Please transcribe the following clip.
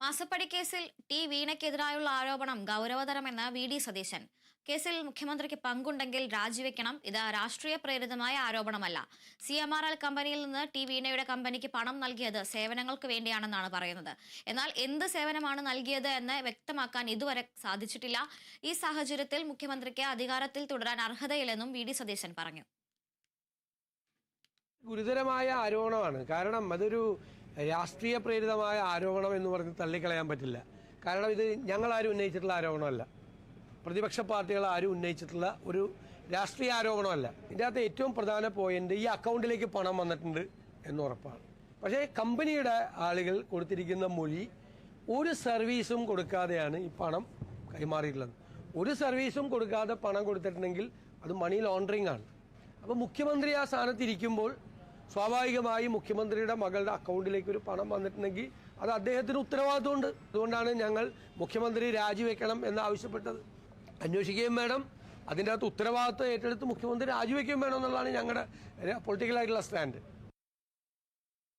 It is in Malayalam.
മാസപ്പടി കേസിൽ ടി വീണയ്ക്കെതിരായുള്ള ആരോപണം ഗൗരവതരമെന്ന് വി.ഡി. സതീശൻ. കേസിൽ മുഖ്യമന്ത്രിക്ക് പങ്കുണ്ടെങ്കിൽ രാജിവെക്കണം. ഇത് രാഷ്ട്രീയ പ്രേരിതമായ ആരോപണമല്ല. CMRL കമ്പനിയിൽ നിന്ന് ടി വീണയുടെ കമ്പനിക്ക് പണം നൽകിയത് സേവനങ്ങൾക്ക് വേണ്ടിയാണെന്നാണ് പറയുന്നത്. എന്നാൽ എന്ത് സേവനമാണ് നൽകിയത് എന്ന് വ്യക്തമാക്കാൻ ഇതുവരെ സാധിച്ചിട്ടില്ല. ഈ സാഹചര്യത്തിൽ മുഖ്യമന്ത്രിക്ക് അധികാരത്തിൽ തുടരാൻ അർഹതയില്ലെന്നും വി.ഡി. സതീശൻ പറഞ്ഞു. ഗുരുതരമായ ആരോപണമാണ്. കാരണം അതൊരു രാഷ്ട്രീയ പ്രേരിതമായ ആരോപണം എന്ന് പറഞ്ഞ് തള്ളിക്കളയാൻ പറ്റില്ല. കാരണം ഇത് ഞങ്ങളാരും ഉന്നയിച്ചിട്ടുള്ള ആരോപണമല്ല, പ്രതിപക്ഷ പാർട്ടികൾ ആരും ഉന്നയിച്ചിട്ടുള്ള ഒരു രാഷ്ട്രീയ ആരോപണമല്ല. ഇതിൻ്റെ അകത്ത് ഏറ്റവും പ്രധാന പോയിന്റ് ഈ അക്കൗണ്ടിലേക്ക് പണം വന്നിട്ടുണ്ട് എന്ന് ഉറപ്പാണ്. പക്ഷേ കമ്പനിയുടെ ആളുകൾ കൊടുത്തിരിക്കുന്ന മൊഴി ഒരു സർവീസും കൊടുക്കാതെയാണ് ഈ പണം കൈമാറിയിട്ടുള്ളത്. ഒരു സർവീസും കൊടുക്കാതെ പണം കൊടുത്തിട്ടുണ്ടെങ്കിൽ അത് മണി ലോണ്ടറിങ് ആണ്. അപ്പോൾ മുഖ്യമന്ത്രി ആ സ്ഥാനത്തിരിക്കുമ്പോൾ സ്വാഭാവികമായും മുഖ്യമന്ത്രിയുടെ മകളുടെ അക്കൗണ്ടിലേക്ക് ഒരു പണം വന്നിട്ടുണ്ടെങ്കിൽ അത് അദ്ദേഹത്തിന് ഉത്തരവാദിത്വമുണ്ട്. അതുകൊണ്ടാണ് ഞങ്ങൾ മുഖ്യമന്ത്രി രാജിവെക്കണം എന്ന് ആവശ്യപ്പെട്ടത്. അന്വേഷിക്കുകയും വേണം, അതിൻ്റെ അകത്ത് ഉത്തരവാദിത്വം ഏറ്റെടുത്ത് മുഖ്യമന്ത്രി രാജിവെക്കുകയും വേണം എന്നുള്ളതാണ് ഞങ്ങളുടെ പൊളിറ്റിക്കലായിട്ടുള്ള സ്റ്റാൻഡ്.